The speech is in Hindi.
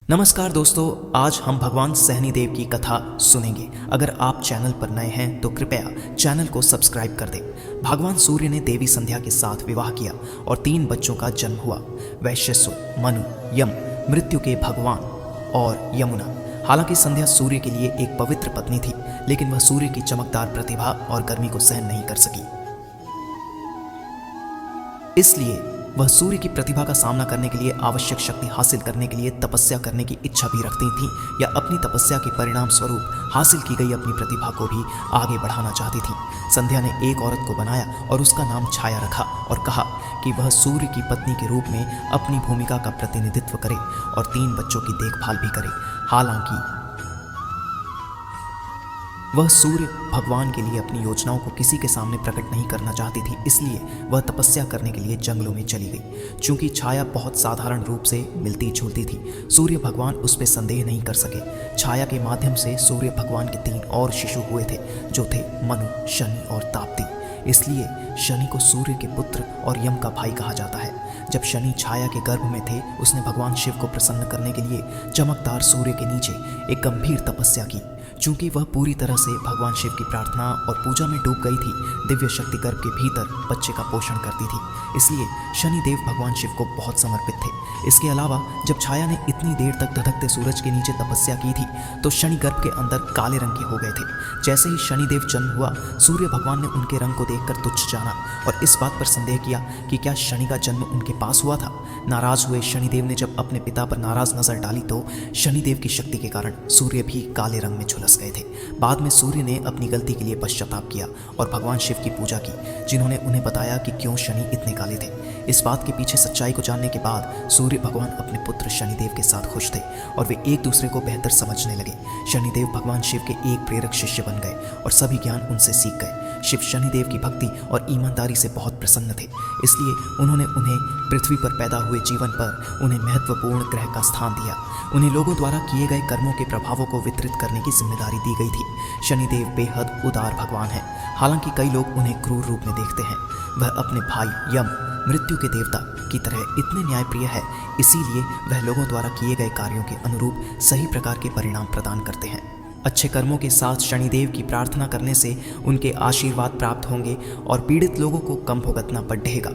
नमस्कार दोस्तों, आज हम भगवान शनिदेव की कथा सुनेंगे। अगर आप चैनल पर नए हैं तो कृपया चैनल को सब्सक्राइब कर दें। भगवान सूर्य ने देवी संध्या के साथ विवाह किया और 3 बच्चों का जन्म हुआ। वैश्यसुर, मनु, यम, मृत्यु के भगवान और यमुना। हालांकि संध्या सूर्य के लिए एक पवित्र पत्नी थी, लेकिन वह सूर्य की चमकदार प्रतिभा और गर्मी को सहन नहीं कर सकी। इसलिए वह सूर्य की प्रतिभा का सामना करने के लिए आवश्यक शक्ति हासिल करने के लिए तपस्या करने की इच्छा भी रखती थी, या अपनी तपस्या के परिणाम स्वरूप हासिल की गई अपनी प्रतिभा को भी आगे बढ़ाना चाहती थी। संध्या ने एक औरत को बनाया और उसका नाम छाया रखा और कहा कि वह सूर्य की पत्नी के रूप में अपनी भूमिका का प्रतिनिधित्व करे और 3 बच्चों की देखभाल भी करे। हालांकि वह सूर्य भगवान के लिए अपनी योजनाओं को किसी के सामने प्रकट नहीं करना चाहती थी, इसलिए वह तपस्या करने के लिए जंगलों में चली गई। चूंकि छाया बहुत साधारण रूप से मिलती जुलती थी, सूर्य भगवान उस पर संदेह नहीं कर सके। छाया के माध्यम से सूर्य भगवान के 3 और शिशु हुए थे, जो थे मनु, शनि और ताप्ती। इसलिए शनि को सूर्य के पुत्र और यम का भाई कहा जाता है। जब शनि छाया के गर्भ में थे, उसने भगवान शिव को प्रसन्न करने के लिए चमकदार सूर्य के नीचे एक गंभीर तपस्या की। चूंकि वह पूरी तरह से भगवान शिव की प्रार्थना और पूजा में डूब गई थी, दिव्य शक्ति गर्भ के भीतर बच्चे का पोषण करती थी, इसलिए शनिदेव भगवान शिव को बहुत समर्पित थे। इसके अलावा जब छाया ने इतनी देर तक धधकते सूरज के नीचे तपस्या की थी, तो शनि गर्भ के अंदर काले रंग के हो गए थे। जैसे ही शनिदेव जन्म हुआ, सूर्य भगवान ने उनके रंग को देखकर तुच्छ जाना और इस बात पर संदेह किया कि क्या शनि का जन्म उनके पास हुआ था। नाराज हुए शनिदेव ने जब अपने पिता पर नाराज नजर डाली, तो शनिदेव की शक्ति के कारण सूर्य भी काले रंग में झुलस गए थे। बाद में सूर्य ने अपनी गलती के लिए पश्चाताप किया और भगवान शिव की पूजा की, जिन्होंने उन्हें बताया कि क्यों शनि इतने काले थे। इस बात के पीछे सच्चाई को जानने के बाद सूर्य भगवान अपने पुत्र शनिदेव के साथ खुश थे और वे एक दूसरे को बेहतर समझने लगे। शनिदेव भगवान शिव के एक प्रेरक शिष्य बन गए और सभी ज्ञान उनसे सीख गए। शिव शनिदेव की भक्ति और ईमानदारी से बहुत प्रसन्न थे, इसलिए उन्होंने उन्हें पृथ्वी पर पैदा हुए जीवन पर उन्हें महत्वपूर्ण ग्रह का स्थान दिया। उन्हें लोगों द्वारा किए गए कर्मों के प्रभावों को वितरित करने की जिम्मेदारी दी गई थी। शनिदेव बेहद उदार भगवान हैं। हालांकि कई लोग उन्हें क्रूर रूप में देखते हैं। वह अपने भाई यम, मृत्यु के देवता की तरह इतने न्यायप्रिय है, इसीलिए वह लोगों द्वारा किए गए कार्यों के अनुरूप सही प्रकार के परिणाम प्रदान करते हैं। अच्छे कर्मों के साथ शनिदेव की प्रार्थना करने से उनके आशीर्वाद प्राप्त होंगे और पीड़ित लोगों को कम भुगतना पड़ेगा।